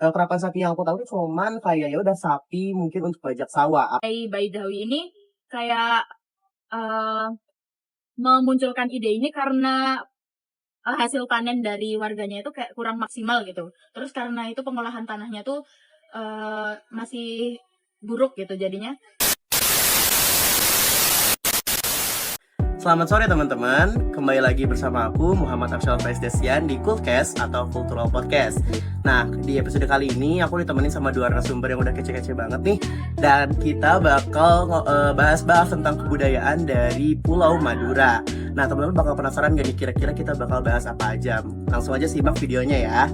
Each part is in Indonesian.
kerapan sapi yang aku tahu tuh cuman kayak ya udah sapi mungkin untuk bajak sawah. Kiai Baidawi ini kayak memunculkan ide ini karena hasil panen dari warganya itu kayak kurang maksimal gitu. Terus karena itu pengolahan tanahnya tuh masih buruk gitu jadinya. Selamat sore teman-teman, kembali lagi bersama aku Muhammad Afshal Faisdesian di Kultcast atau Cultural Podcast. Nah, di episode kali ini aku ditemenin sama dua narasumber yang udah kece-kece banget nih. Dan kita bakal bahas-bahas tentang kebudayaan dari Pulau Madura. Nah, teman-teman bakal penasaran gak nih kira-kira kita bakal bahas apa aja? Langsung aja simak videonya ya.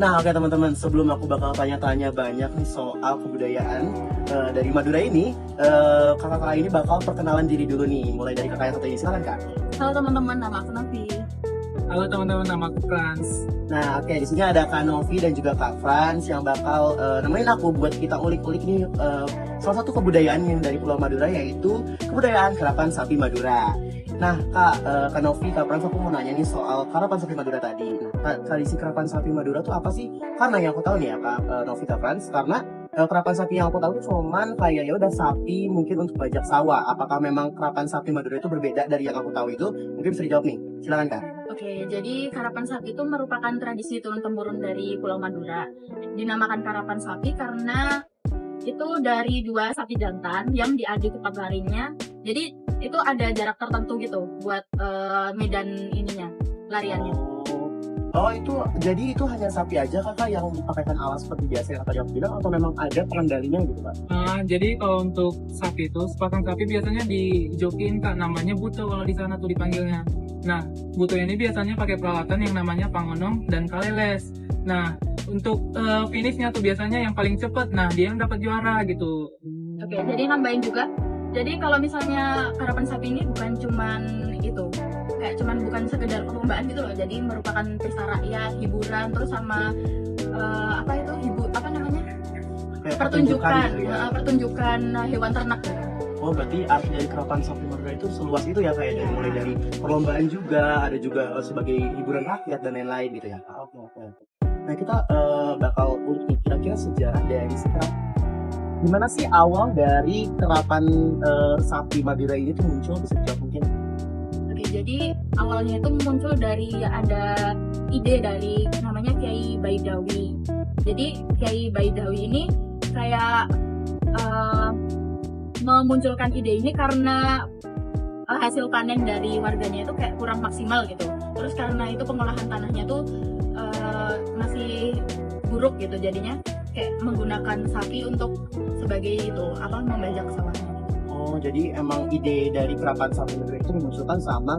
Nah, oke teman-teman, sebelum aku bakal tanya-tanya banyak nih soal kebudayaan dari Madura ini, kakak-kakak ini bakal perkenalan diri dulu nih. Mulai dari kakak yang satu ini, silakan kak. Halo teman-teman, nama aku Novi. Halo teman-teman, nama aku Frans. Nah, oke, di sini ada Kak Novi dan juga Kak Frans yang bakal nemenin aku buat kita ulik-ulik nih salah satu kebudayaan yang dari Pulau Madura, yaitu kebudayaan karapan sapi Madura. Nah, Kak Novi, Kak Frans, aku mau nanya nih soal karapan sapi Madura tadi. Nah, tradisi karapan sapi Madura tuh apa sih? Karena yang aku tahu nih ya, Kak Novi, Kak Frans, karena karapan sapi yang aku tahu tuh cuman kayak ya udah sapi mungkin untuk bajak sawah. Apakah memang karapan sapi Madura itu berbeda dari yang aku tahu itu? Mungkin bisa dijawab nih. Silakan, Kak. Oke, jadi karapan sapi itu merupakan tradisi turun-temurun dari Pulau Madura. Dinamakan karapan sapi karena itu dari dua sapi jantan yang diadu cepat larinya. Jadi itu ada jarak tertentu gitu buat medan ininya, lariannya. Oh, itu jadi itu hanya sapi aja kakak yang dipakaikan alat seperti biasa yang tadi aku bilang, atau memang ada pengendalinya gitu Kak? Jadi kalau untuk sapi itu, sepasang sapi biasanya dijokiin Kak, namanya buto kalau di sana tuh dipanggilnya. Nah, buto ini biasanya pakai peralatan yang namanya pangonong dan kaleles. Nah, untuk finishnya tuh biasanya yang paling cepet, nah dia yang dapat juara gitu. Oke, jadi nambahin juga. Jadi kalau misalnya karapan sapi ini bukan cuman itu, kayak cuman bukan sekedar perlombaan gitu loh. Jadi merupakan pesta rakyat, hiburan, terus sama pertunjukan, gitu ya? Pertunjukan hewan ternak. Oh, berarti arti dari karapan sapi Madura itu seluas itu ya kayak dari mulai dari perlombaan juga, ada juga sebagai hiburan rakyat dan lain-lain gitu ya Kak? Oke. Nah, kita bakal ulik nih kira-kira sejarah dari gimana sih awal dari karapan sapi Madura ini tuh muncul, bisa dijawab mungkin? Oke, jadi awalnya itu muncul dari ada ide dari namanya Kiai Baidawi. Jadi Kiai Baidawi ini kayak memunculkan ide ini karena hasil panen dari warganya itu kayak kurang maksimal gitu. Terus karena itu pengolahan tanahnya tuh masih buruk gitu, jadinya kayak menggunakan sapi untuk sebagai itu membajak sawahnya. Oh, jadi emang ide dari karapan sapi Madura itu dimunculkan sama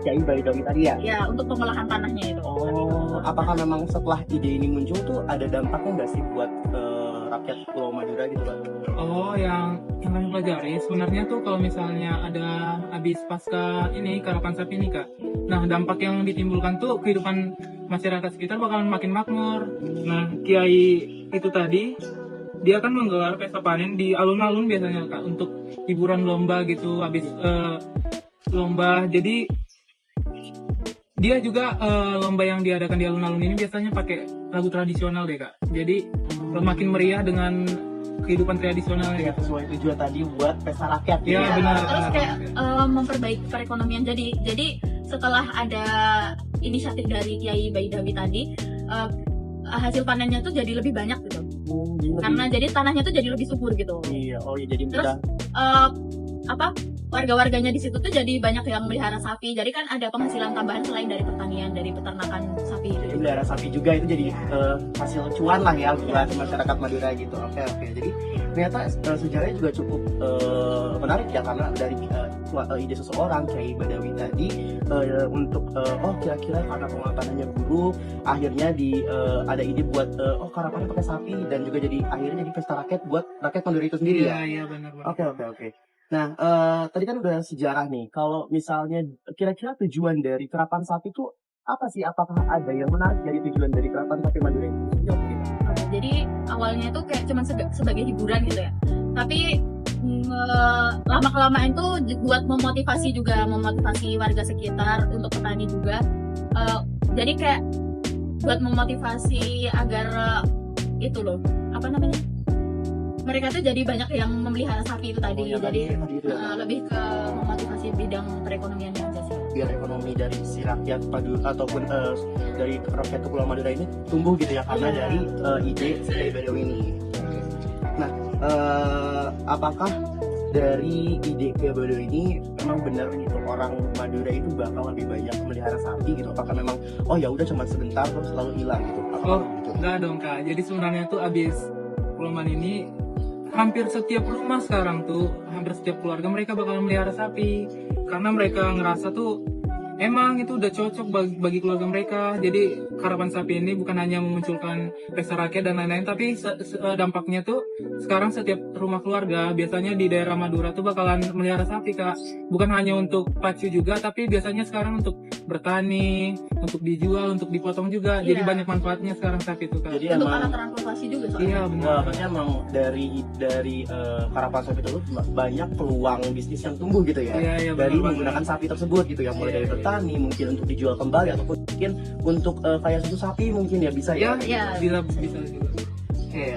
Kiai Baidawi tadi ya? Ya, untuk pengolahan tanahnya itu. Oh, apakah memang setelah ide ini muncul tuh ada dampaknya nggak sih buat rakyat Pulau Madura gitu Pak? Oh, yang kami pelajari sebenarnya tuh kalau misalnya ada habis pasca ini karapan sapi ini Kak. Nah, dampak yang ditimbulkan tuh kehidupan masyarakat sekitar bakalan makin makmur. Nah, Kiai itu tadi dia kan menggelar pesta panen di alun-alun biasanya Kak untuk hiburan lomba gitu, habis lomba. Jadi dia juga lomba yang diadakan di alun-alun ini biasanya pakai lagu tradisional deh Kak. Jadi makin meriah dengan kehidupan tradisionalnya. Ya, sesuai tujuan tadi buat pesta rakyat. Iya, ya. benar. Terus kayak memperbaiki perekonomian. Jadi setelah ada inisiatif dari Kiai Baidawi tadi, hasil panennya tuh jadi lebih banyak gitu. Karena jadi tanahnya tuh jadi lebih subur gitu. Iya, oh ya, jadi Terus mudah. warga-warganya di situ tuh jadi banyak yang melihara sapi. Jadi kan ada penghasilan tambahan selain dari pertanian, dari peternakan sapi itu. Jadi melihara sapi juga itu jadi hasil cuan lah ya buat masyarakat Madura gitu. Oke. Jadi ternyata sejarahnya juga cukup menarik ya, karena dari ide seseorang Kiai Baidawi tadi untuk kira-kira karena pengolahan tanahnya buruk, akhirnya ada ide buat karapannya pakai sapi, dan juga jadi akhirnya jadi pesta rakyat buat rakyat Madura itu sendiri ya. Iya, benar. Oke. Nah, tadi kan udah sejarah nih. Kalau misalnya kira-kira tujuan dari karapan sapi itu apa sih? Apakah ada yang menarik dari tujuan dari karapan sapi Madura ini? Jadi awalnya itu kayak cuma sebagai hiburan gitu ya. Tapi lama-kelamaan tuh buat memotivasi warga sekitar untuk petani juga. Jadi kayak buat memotivasi agar itu loh, apa namanya, mereka tuh jadi banyak yang memelihara sapi itu tadi. Oh, ya, Jadi tadi itu ya. lebih ke memotivasi bidang perekonomiannya aja sih. Biar ekonomi dari si rakyat Madura ataupun dari rakyat Kepulauan Madura ini tumbuh gitu ya, karena Iya. dari ide si Kiai Badawi ini. Nah, apakah dari ide Kiai Badawi ini memang benar gitu orang Madura itu bakal lebih banyak melihara sapi gitu? Apakah memang oh ya udah cuma sebentar terus lalu hilang gitu? Apakah Oh, gitu? enggak dong Kak. Jadi sebenarnya tuh abis Puloman ini hampir setiap rumah sekarang tuh, hampir setiap keluarga mereka bakal melihara sapi karena mereka ngerasa tuh emang itu udah cocok bagi keluarga mereka. Jadi karapan sapi ini bukan hanya memunculkan pesta rakyat dan lain-lain, tapi dampaknya tuh sekarang setiap rumah keluarga biasanya di daerah Madura tuh bakalan melihara sapi Kak. Bukan hanya untuk pacu juga, tapi biasanya sekarang untuk bertani, untuk dijual, untuk dipotong juga. Jadi Iya. banyak manfaatnya sekarang sapi itu Kak. Jadi Untuk emang alat transportasi juga soalnya. Iya wah, benar. berarti emang dari karapan sapi itu banyak peluang bisnis yang tumbuh gitu ya. Iya, iya, Dari benar menggunakan banget. sapi tersebut gitu ya, mulai Iya, dari iya. bertani, mungkin untuk dijual kembali ataupun mungkin untuk kayak susu sapi mungkin ya bisa ya. Ya, Iya. bisa juga. Oke,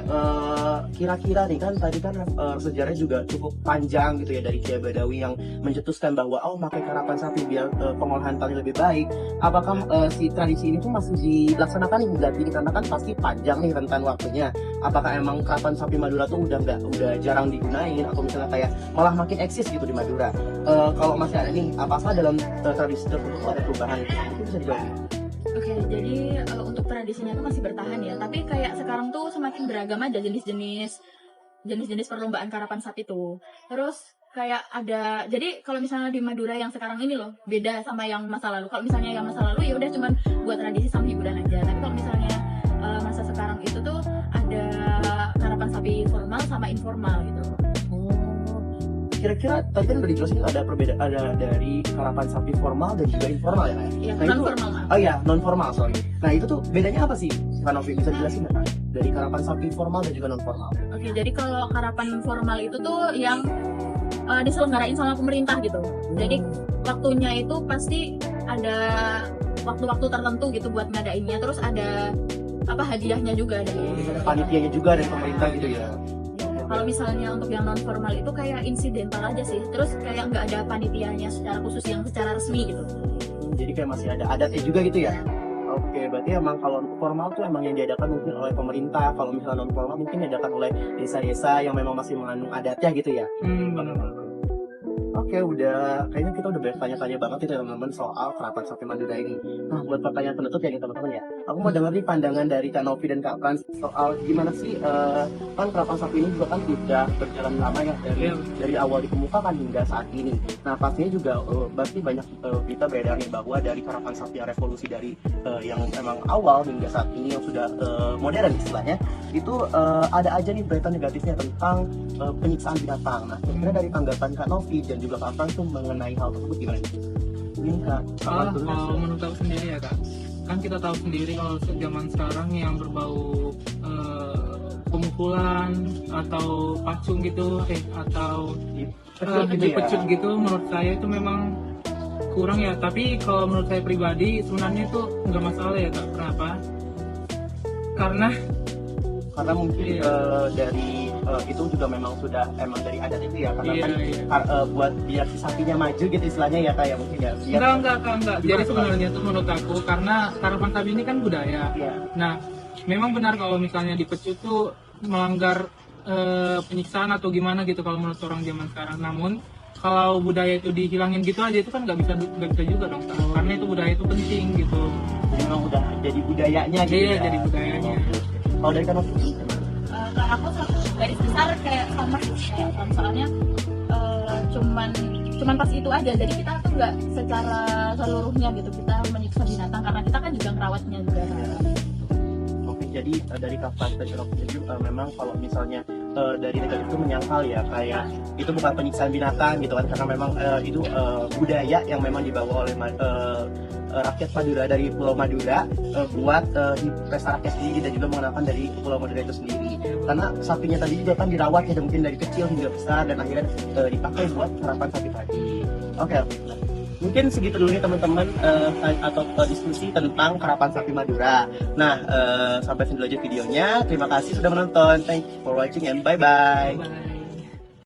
kira-kira nih kan tadi kan sejarahnya juga cukup panjang gitu ya dari Kiai Badawi yang mencetuskan bahwa oh pakai karapan sapi biar pengolahan tali lebih baik. Apakah si tradisi ini tuh masih dilaksanakan nih berarti karena kan pasti panjang nih rentan waktunya. Apakah emang karapan sapi Madura tuh udah jarang digunain atau misalnya kayak malah makin eksis gitu di Madura? Kalau masih ada nih, apakah dalam tradisi tersebut tuh ada perubahan? Itu bisa dijawab. Oke, jadi untuk tradisinya itu masih bertahan ya. Tapi kayak sekarang tuh semakin beragam aja jenis-jenis perlombaan karapan sapi tuh. Terus kayak ada, jadi kalau misalnya di Madura yang sekarang ini loh beda sama yang masa lalu. Kalau misalnya yang masa lalu ya udah cuman buat tradisi sama hiburan aja. Tapi kalau misalnya masa sekarang itu tuh ada karapan sapi formal sama informal gitu. Kira-kira tadi kan udah dijelasin ada perbedaan, ada dari karapan sapi formal dan juga informal ya Kak? Ya, Nah, non itu- formal maaf. Oh iya, non formal sorry. Nah itu tuh bedanya apa sih? Kak Novi bisa jelasin nggak Kak? Dari karapan sapi formal dan juga non formal. Oke, jadi kalau karapan formal itu tuh yang diselenggarain sama pemerintah gitu. Jadi waktunya itu pasti ada waktu-waktu tertentu gitu buat ngadainnya. Terus ada apa hadiahnya juga dari Panitianya juga dari pemerintah gitu ya. kalau misalnya untuk yang non formal itu kayak insidental aja sih. Terus kayak nggak ada panitianya secara khusus yang secara resmi gitu. Jadi kayak masih ada adatnya juga gitu ya. Oke, berarti emang kalau formal tuh emang yang diadakan mungkin oleh pemerintah. Kalau misalnya non formal mungkin diadakan oleh desa-desa yang memang masih mengandung adatnya gitu ya. Benar. Oke, kayaknya kita udah banyak tanya-tanya banget nih teman-teman soal karapan sapi Madura ini. Nah, buat pertanyaan penutup ya nih teman-teman ya. Aku mau dengar nih pandangan dari Kak Novi dan Kak Frans soal gimana sih kan karapan sapi ini juga kan sudah berjalan lama ya dari awal dikemukakan hingga saat ini. Nah, pastinya juga pasti banyak berita beredar nih bahwa dari karapan sapi yang revolusi dari yang emang awal hingga saat ini yang sudah modern istilahnya itu ada aja nih berita negatifnya tentang penyiksaan binatang. Nah, kira-kira dari tanggapan Kak Novi dan juga Kak Frans tuh mengenai hal tersebut gimana? Ini Kak Frans dulu. Kalau menurut aku sendiri ya Kak, kan kita tahu sendiri kalau zaman sekarang yang berbau pemukulan atau pacung gitu, atau pecut gitu, menurut saya itu memang kurang ya. Tapi kalau menurut saya pribadi sebenarnya itu nggak masalah ya Kak. Kenapa? Karena mungkin Iya. dari itu juga memang sudah emang dari adat itu ya karena Iya, kan iya. buat biar si sapinya maju gitu istilahnya ya kayak mungkin ya biar Enggak. Gimana Jadi tuh, sebenarnya tuh menurut aku karena karapan sapi ini kan budaya. ya. Nah, memang benar kalau misalnya dipecut tuh melanggar penyiksaan atau gimana gitu kalau menurut orang zaman sekarang. Namun kalau budaya itu dihilangin gitu aja itu kan nggak bisa juga dong Kak. Karena itu budaya itu penting gitu. Jadi memang udah jadi budayanya gitu Iya, ya. jadi budayanya. Kalau dari Kak Novi Kalau aku garis besar kayak sama sih, kayak soalnya cuman pas itu aja. Jadi kita tuh nggak secara seluruhnya gitu kita menyiksa binatang karena kita kan juga ngerawatnya juga. Oke, jadi dari Kak Frans dan Kak Novi juga memang kalau misalnya dari negatif itu menyangkal ya kayak itu bukan penyiksaan binatang gitu kan karena memang itu budaya yang memang dibawa oleh rakyat Madura dari Pulau Madura buat di pesta rakyat sendiri dan juga mengenalkan dari Pulau Madura itu sendiri karena sapinya tadi juga kan dirawat ya mungkin dari kecil hingga besar dan akhirnya dipakai buat harapan sapi tadi. Oke. mungkin segitu dulu nih teman-teman atau diskusi tentang karapan sapi Madura. Nah, sampai sini dulu aja videonya. Terima kasih sudah menonton. Thank you for watching and bye-bye. Bye.